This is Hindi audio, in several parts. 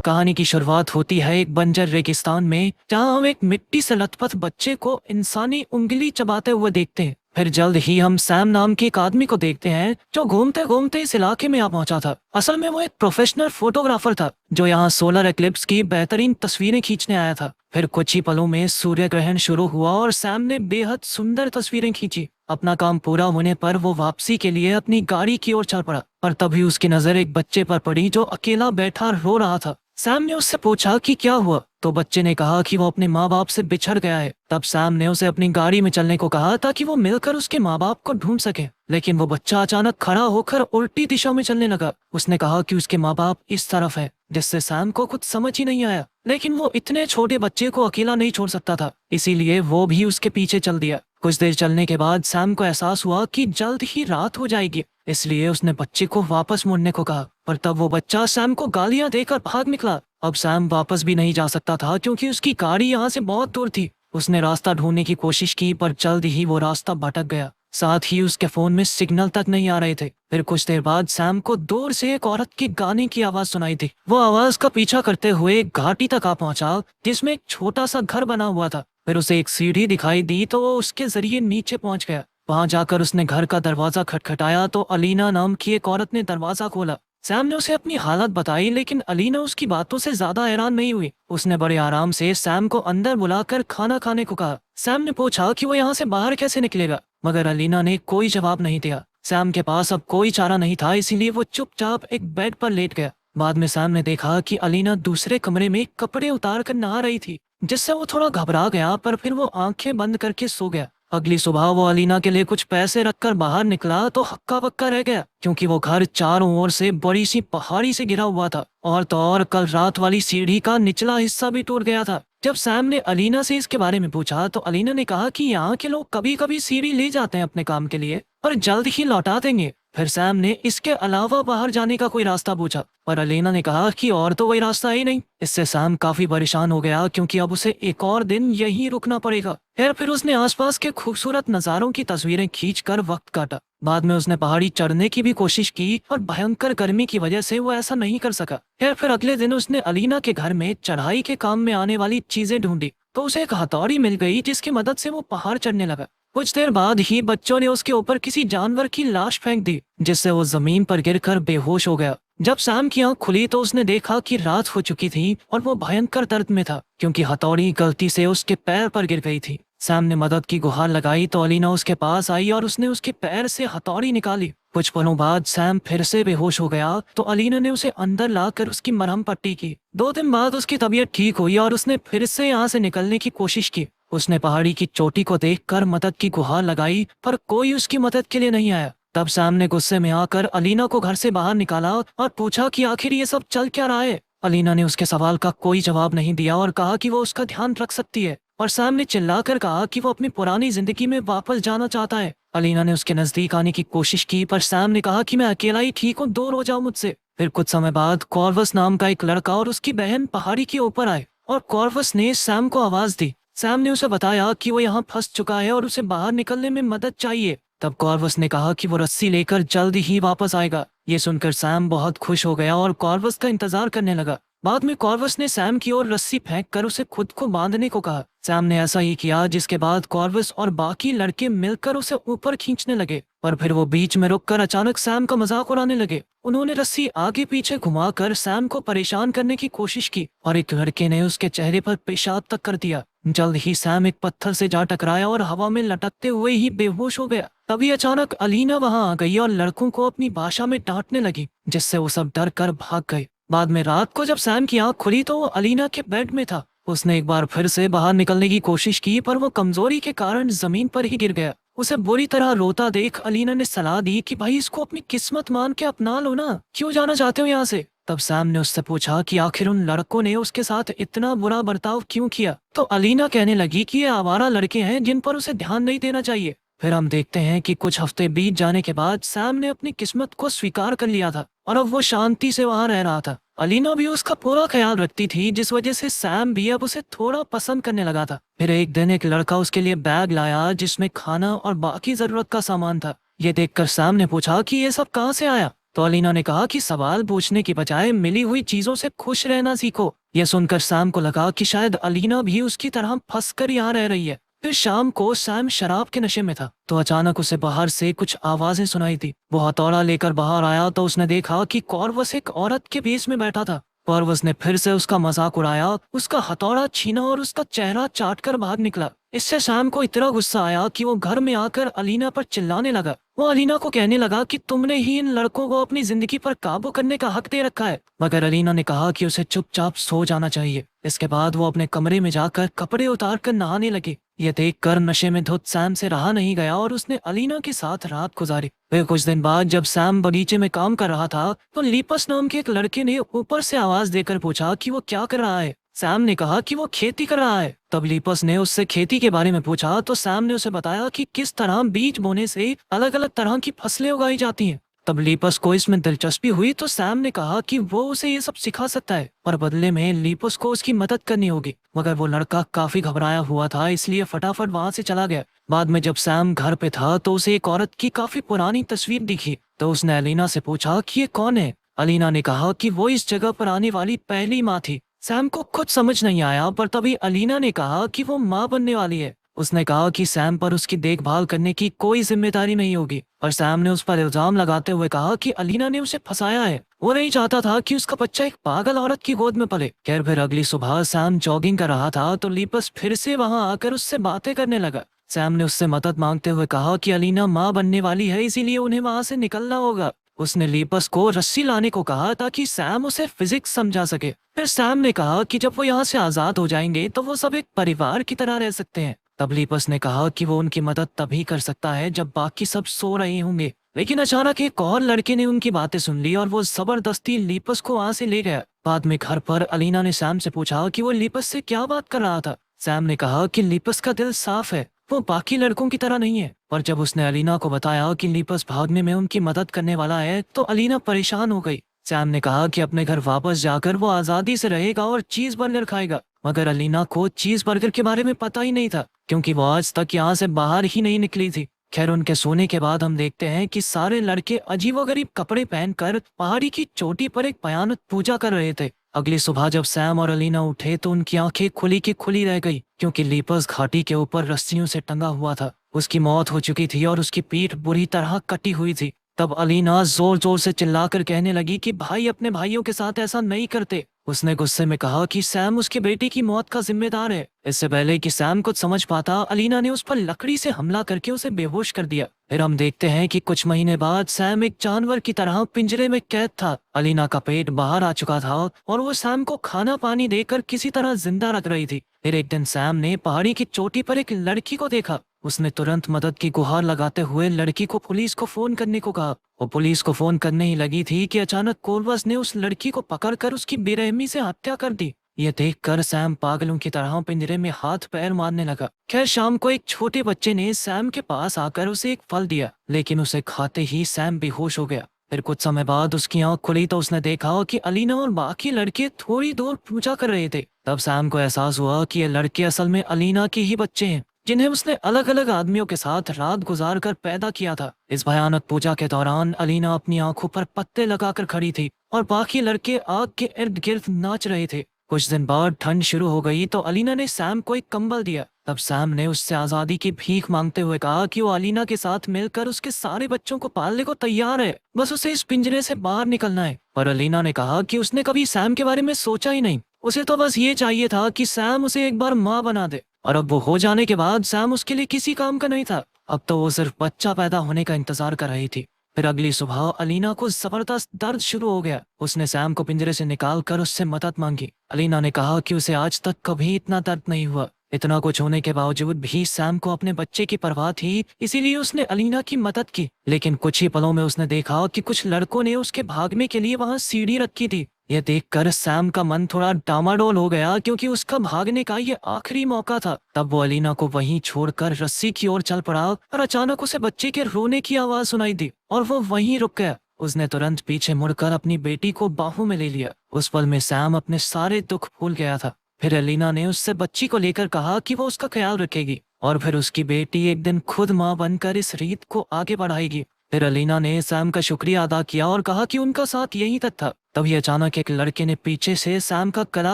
कहानी की शुरुआत होती है एक बंजर रेगिस्तान में, जहां हम एक मिट्टी से लथपथ बच्चे को इंसानी उंगली चबाते हुए देखते हैं। फिर जल्द ही हम सैम नाम के एक आदमी को देखते हैं जो घूमते घूमते इस इलाके में आ पहुंचा था। असल में वो एक प्रोफेशनल फोटोग्राफर था जो यहाँ सोलर एक्लिप्स की बेहतरीन तस्वीरें खींचने आया था। फिर कुछ ही पलों में सूर्य ग्रहण शुरू हुआ और सैम ने बेहद सुंदर तस्वीरें खींची। अपना काम पूरा होने पर वो वापसी के लिए अपनी गाड़ी की ओर चल पड़ा, पर तभी उसकी नजर एक बच्चे पर पड़ी जो अकेला बैठा रो रहा था। सैम ने उससे पूछा कि क्या हुआ, तो बच्चे ने कहा कि वो अपने माँ बाप से बिछड़ गया है। तब सैम ने उसे अपनी गाड़ी में चलने को कहा ताकि वो मिलकर उसके माँ बाप को ढूंढ सके, लेकिन वो बच्चा अचानक खड़ा होकर उल्टी दिशा में चलने लगा। उसने कहा कि उसके माँ बाप इस तरफ है, जिससे सैम को कुछ समझ ही नहीं आया, लेकिन वो इतने छोटे बच्चे को अकेला नहीं छोड़ सकता था, इसीलिए वो भी उसके पीछे चल दिया। कुछ देर चलने के बाद सैम को एहसास हुआ कि जल्द ही रात हो जाएगी, इसलिए उसने बच्चे को वापस मुड़ने को कहा, पर तब वो बच्चा सैम को गालियां देकर भाग निकला। अब सैम वापस भी नहीं जा सकता था क्योंकि उसकी गाड़ी यहाँ से बहुत दूर थी। उसने रास्ता ढूंढने की कोशिश की, पर जल्द ही वो रास्ता भटक गया। साथ ही उसके फोन में सिग्नल तक नहीं आ रहे थे। फिर कुछ देर बाद सैम को दूर से एक औरत के गाने की आवाज सुनाई थी। वो आवाज का पीछा करते हुए एक घाटी तक आ पहुंचा जिसमें एक छोटा सा घर बना हुआ था। फिर उसे एक सीढ़ी दिखाई दी तो वो उसके जरिए नीचे पहुंच गया। वहां जाकर उसने घर का दरवाजा खटखटाया तो अलीना नाम की एक औरत ने दरवाजा खोला। सैम ने उसे अपनी हालत बताई, लेकिन अलीना उसकी बातों से ज्यादा हैरान नहीं हुई। उसने बड़े आराम से सैम को अंदर बुलाकर खाना खाने को कहा। सैम ने पूछा कि वो यहाँ से बाहर कैसे निकलेगा, मगर अलीना ने कोई जवाब नहीं दिया। सैम के पास अब कोई चारा नहीं था, इसीलिए वो चुपचाप एक बेड पर लेट गया। बाद में सैम ने देखा कि अलीना दूसरे कमरे में कपड़े उतार कर नहा रही थी, जिससे वो थोड़ा घबरा गया, पर फिर वो आंखें बंद करके सो गया। अगली सुबह वो अलीना के लिए कुछ पैसे रखकर बाहर निकला तो हक्का बक्का रह गया, क्योंकि वो घर चारों ओर से बड़ी सी पहाड़ी से घिरा हुआ था, और तो और कल रात वाली सीढ़ी का निचला हिस्सा भी टूट गया था। जब सैम ने अलीना से इसके बारे में पूछा तो अलीना ने कहा कि यहाँ के लोग कभी कभी सीढ़ी ले जाते हैं अपने काम के लिए, पर जल्द ही लौटा देंगे। फिर सैम ने इसके अलावा बाहर जाने का कोई रास्ता पूछा, पर अलीना ने कहा कि और तो कोई रास्ता ही नहीं। इससे सैम काफी परेशान हो गया, क्योंकि अब उसे एक और दिन यहीं रुकना पड़ेगा। फिर उसने आसपास के खूबसूरत नज़ारों की तस्वीरें खींचकर वक्त काटा। बाद में उसने पहाड़ी चढ़ने की भी कोशिश की, और भयंकर गर्मी की वजह से वो ऐसा नहीं कर सका। फिर अगले दिन उसने अलीना के घर में चढ़ाई के काम में आने वाली चीजें ढूंढी, तो उसे एक हथौड़ी मिल गई जिसकी मदद से वो पहाड़ चढ़ने लगा। कुछ देर बाद ही बच्चों ने उसके ऊपर किसी जानवर की लाश फेंक दी, जिससे वो जमीन पर गिरकर बेहोश हो गया। जब सैम की आंख खुली तो उसने देखा कि रात हो चुकी थी और वो भयंकर दर्द में था, क्योंकि हथौड़ी गलती से उसके पैर पर गिर गई थी। सैम ने मदद की गुहार लगाई तो अलीना उसके पास आई और उसने उसके पैर से हथौड़ी निकाली। कुछ पलों बाद सैम फिर से बेहोश हो गया तो अलीना ने उसे अंदर लाकर उसकी मरहम पट्टी की। 2 दिन बाद उसकी तबीयत ठीक हुई और उसने फिर से यहाँ से निकलने की कोशिश की। उसने पहाड़ी की चोटी को देखकर मदद की गुहार लगाई, पर कोई उसकी मदद के लिए नहीं आया। तब सैम ने गुस्से में आकर अलीना को घर से बाहर निकाला और पूछा कि आखिर ये सब चल क्या रहा है। अलीना ने उसके सवाल का कोई जवाब नहीं दिया और कहा कि वो उसका ध्यान रख सकती है, और सैम ने चिल्लाकर कहा कि वो अपनी पुरानी जिंदगी में वापस जाना चाहता है। अलीना ने उसके नजदीक आने की कोशिश की, पर सैम ने कहा कि मैं अकेला ही ठीक हूँ, दूर हो जाओ मुझसे। फिर कुछ समय बाद कॉर्वस नाम का एक लड़का और उसकी बहन पहाड़ी के ऊपर आए, और कॉर्वस ने सैम को आवाज दी। सैम ने उसे बताया कि वो यहाँ फंस चुका है और उसे बाहर निकलने में मदद चाहिए। तब कॉर्वस ने कहा कि वो रस्सी लेकर जल्द ही वापस आएगा। ये सुनकर सैम बहुत खुश हो गया और कॉर्वस का इंतजार करने लगा। बाद में कॉर्वस ने सैम की ओर रस्सी फेंक कर उसे खुद को बांधने को कहा। सैम ने ऐसा ही किया, जिसके बाद कॉर्वस और बाकी लड़के मिलकर उसे ऊपर खींचने लगे, पर फिर वो बीच में रुककर अचानक सैम का मजाक उड़ाने लगे। उन्होंने रस्सी आगे पीछे घुमाकर सैम को परेशान करने की कोशिश की, और एक लड़के ने उसके चेहरे पर पेशाब तक कर दिया। जल्द ही सैम एक पत्थर से जा टकराया और हवा में लटकते हुए ही बेहोश हो गया। तभी अचानक अलीना वहां आ गई और लड़कों को अपनी भाषा में डांटने लगी, जिससे वो सब डर कर भाग गए। बाद में रात को जब सैम की आंख खुली तो वो अलीना के बेड में था। उसने एक बार फिर से बाहर निकलने की कोशिश की, पर वो कमजोरी के कारण जमीन पर ही गिर गया। उसे बुरी तरह रोता देख अलीना ने सलाह दी कि भाई इसको अपनी किस्मत मान के अपना लो ना, क्यों जाना चाहते हो यहाँ से। तब सैम ने उससे पूछा कि आखिर उन लड़कों ने उसके साथ इतना बुरा बर्ताव क्यों किया, तो अलीना कहने लगी कि ये आवारा लड़के हैं जिन पर उसे ध्यान नहीं देना चाहिए। फिर हम देखते हैं कि कुछ हफ्ते बीत जाने के बाद सैम ने अपनी किस्मत को स्वीकार कर लिया था, और अब वो शांति से वहां रह रहा था। अलीना भी उसका पूरा ख्याल रखती थी, जिस वजह से सैम भी अब उसे थोड़ा पसंद करने लगा था। फिर एक दिन एक लड़का उसके लिए बैग लाया जिसमें खाना और बाकी जरूरत का सामान था। ये देखकर सैम ने पूछा कि ये सब कहाँ से आया। तो अलीना ने कहा कि सवाल पूछने की बजाय मिली हुई चीजों से खुश रहना सीखो। यह सुनकर सैम को लगा कि शायद अलीना भी उसकी तरह फंस कर यहाँ रह रही है। फिर शाम को सैम शराब के नशे में था तो अचानक उसे बाहर से कुछ आवाजें सुनाई दी। वो हथौड़ा लेकर बाहर आया तो उसने देखा कि कॉर्वस एक औरत के भेष में बैठा था। कॉर्वस ने फिर से उसका मजाक उड़ाया, उसका हथौड़ा छीना और उसका चेहरा चाट कर भाग निकला। इससे सैम को इतना गुस्सा आया कि वो घर में आकर अलीना पर चिल्लाने लगा। वो अलीना को कहने लगा कि तुमने ही इन लड़कों को अपनी जिंदगी पर काबू करने का हक दे रखा है। मगर अलीना ने कहा कि उसे चुपचाप सो जाना चाहिए। इसके बाद वो अपने कमरे में जाकर कपड़े उतार कर नहाने लगी। ये देखकर नशे में धुत सैम से रहा नहीं गया और उसने अलीना के साथ रात गुजारी। फिर कुछ दिन बाद जब सैम बगीचे में काम कर रहा था तो लीपस नाम के एक लड़के ने ऊपर से आवाज देकर पूछा कि वो क्या कर रहा है। सैम ने कहा कि वो खेती कर रहा है। तब लीपस ने उससे खेती के बारे में पूछा तो सैम ने उसे बताया कि किस तरह बीज बोने से अलग अलग तरह की फसलें उगाई जाती हैं। तब लीपस को इसमें दिलचस्पी हुई तो सैम ने कहा कि वो उसे ये सब सिखा सकता है, पर बदले में लीपस को उसकी मदद करनी होगी। मगर वो लड़का काफी घबराया हुआ था, इसलिए फटाफट वहां से चला गया। बाद में जब सैम घर पे था तो उसे एक औरत की काफी पुरानी तस्वीर दिखी। तो उसने अलीना से पूछा कि ये कौन है। अलीना ने कहा कि वो इस जगह पर आने वाली पहली माँ थी। सैम को कुछ समझ नहीं आया, पर तभी अलीना ने कहा कि वो माँ बनने वाली है। उसने कहा कि सैम पर उसकी देखभाल करने की कोई जिम्मेदारी नहीं होगी, और सैम ने उस पर इल्जाम लगाते हुए कहा कि अलीना ने उसे फंसाया है। वो नहीं चाहता था कि उसका बच्चा एक पागल औरत की गोद में पले। खैर फिर अगली सुबह सैम जॉगिंग कर रहा था तो लीपस फिर से वहां आकर उससे बातें करने लगा। सैम ने उससे मदद मांगते हुए कहा कि अलीना माँ बनने वाली है, इसीलिए उन्हें वहां से निकलना होगा। उसने लीपस को रस्सी लाने को कहा ताकि सैम उसे फिजिक्स समझा सके। फिर सैम ने कहा कि जब वो यहाँ से आजाद हो जाएंगे तो वो सब एक परिवार की तरह रह सकते हैं। तब लीपस ने कहा कि वो उनकी मदद तभी कर सकता है जब बाकी सब सो रहे होंगे। लेकिन अचानक एक और लड़के ने उनकी बातें सुन ली और वो जबरदस्ती लीपस को वहां से ले गया। बाद में घर पर अलीना ने सैम से पूछा कि वो लीपस से क्या बात कर रहा था। सैम ने कहा कि लीपस का दिल साफ है, वो बाकी लड़कों की तरह नहीं है। पर जब उसने अलीना को बताया कि लीपस भागने में उनकी मदद करने वाला है तो अलीना परेशान हो गई। सैम ने कहा कि अपने घर वापस जाकर वो आजादी से रहेगा और चीज बर्गर खाएगा। मगर अलीना को चीज बर्गर के बारे में पता ही नहीं था, क्योंकि वो आज तक यहाँ से बाहर ही नहीं निकली थी। खैर उनके सोने के बाद हम देखते हैं कि सारे लड़के अजीबोगरीब कपड़े पहनकर पहाड़ी की चोटी पर एक भयानक पूजा कर रहे थे। अगली सुबह जब सैम और अलीना उठे तो उनकी आंखें खुली की खुली रह गई, क्योंकि लीपस घाटी के ऊपर रस्सियों से टंगा हुआ था। उसकी मौत हो चुकी थी और उसकी पीठ बुरी तरह कटी हुई थी। तब अलीना जोर जोर से चिल्लाकर कहने लगी कि भाई अपने भाइयों के साथ ऐसा नहीं करते। उसने गुस्से में कहा कि सैम उसके बेटे की मौत का जिम्मेदार है। इससे पहले कि सैम कुछ समझ पाता, अलीना ने उस पर लकड़ी से हमला करके उसे बेहोश कर दिया। फिर हम देखते हैं कि कुछ महीने बाद सैम एक जानवर की तरह पिंजरे में कैद था। अलीना का पेट बाहर आ चुका था और वो सैम को खाना पानी देकर किसी तरह जिंदा रख रही थी। फिर एक दिन सैम ने पहाड़ी की चोटी पर एक लड़की को देखा। उसने तुरंत मदद की गुहार लगाते हुए लड़की को पुलिस को फोन करने को कहा। वो पुलिस को फोन करने ही लगी थी कि अचानक कोलवस ने उस लड़की को पकड़कर उसकी बेरहमी से हत्या कर दी। ये देखकर सैम पागलों की तरह पिंजरे में हाथ पैर मारने लगा। खैर शाम को एक छोटे बच्चे ने सैम के पास आकर उसे एक फल दिया, लेकिन उसे खाते ही सैम बेहोश हो गया। फिर कुछ समय बाद उसकी आंख खुली तो उसने देखा कि अलीना और बाकी लड़के थोड़ी दूर पूजा कर रहे थे। तब सैम को एहसास हुआ कि ये लड़के असल में अलीना के ही बच्चे हैं, जिन्हें उसने अलग अलग आदमियों के साथ रात गुजार कर पैदा किया था। इस भयानक पूजा के दौरान अलीना अपनी आंखों पर पत्ते लगाकर खड़ी थी और बाकी लड़के आग के इर्द गिर्द नाच रहे थे। कुछ दिन बाद ठंड शुरू हो गई तो अलीना ने सैम को एक कंबल दिया। तब सैम ने उससे आजादी की भीख मांगते हुए कहा कि वो अलीना के साथ मिलकर उसके सारे बच्चों को पालने को तैयार है, बस उसे इस पिंजरे से बाहर निकलना है। पर अलीना ने कहा कि उसने कभी सैम के बारे में सोचा ही नहीं, उसे तो बस ये चाहिए था कि सैम उसे एक बार माँ बना दे। और अब वो हो जाने के बाद सैम उसके लिए किसी काम का नहीं था। अब तो वो सिर्फ बच्चा पैदा होने का इंतजार कर रही थी। फिर अगली सुबह अलीना को जबरदस्त दर्द शुरू हो गया। उसने सैम को पिंजरे से निकाल कर उससे मदद मांगी। अलीना ने कहा कि उसे आज तक कभी इतना दर्द नहीं हुआ। इतना कुछ होने के बावजूद भी सैम को अपने बच्चे की परवाह थी, इसीलिए उसने अलीना की मदद की। लेकिन कुछ ही पलों में उसने देखा कि कुछ लड़कों ने उसके भागने के लिए वहां सीढ़ी रखी थी। यह देखकर सैम का मन थोड़ा डामाडोल हो गया, क्योंकि उसका भागने का ये आखिरी मौका था। तब वो अलीना को वहीं छोड़कर रस्सी की ओर चल पड़ा और अचानक उसे बच्चे के रोने की आवाज सुनाई दी और वो वहीं रुक गया। उसने तुरंत पीछे मुड़कर अपनी बेटी को बाहों में ले लिया। उस पल में सैम अपने सारे दुख भूल गया था। फिर अलीना ने उससे बच्ची को लेकर कहा कि वो उसका ख्याल रखेगी और फिर उसकी बेटी एक दिन खुद माँ बनकर इस रीत को आगे बढ़ाएगी। फिर अलीना ने सैम का शुक्रिया अदा किया और कहा कि उनका साथ यहीं तक था। तभी अचानक एक लड़के ने पीछे से सैम का गला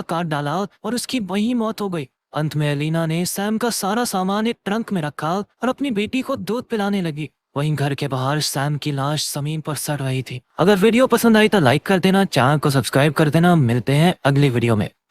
काट डाला और उसकी वहीं मौत हो गई। अंत में अलीना ने सैम का सारा सामान एक ट्रंक में रखा और अपनी बेटी को दूध पिलाने लगी। वहीं घर के बाहर सैम की लाश जमीन पर सड़ रही थी। अगर वीडियो पसंद आई तो लाइक कर देना, चैनल को सब्सक्राइब कर देना। मिलते हैं अगली वीडियो में।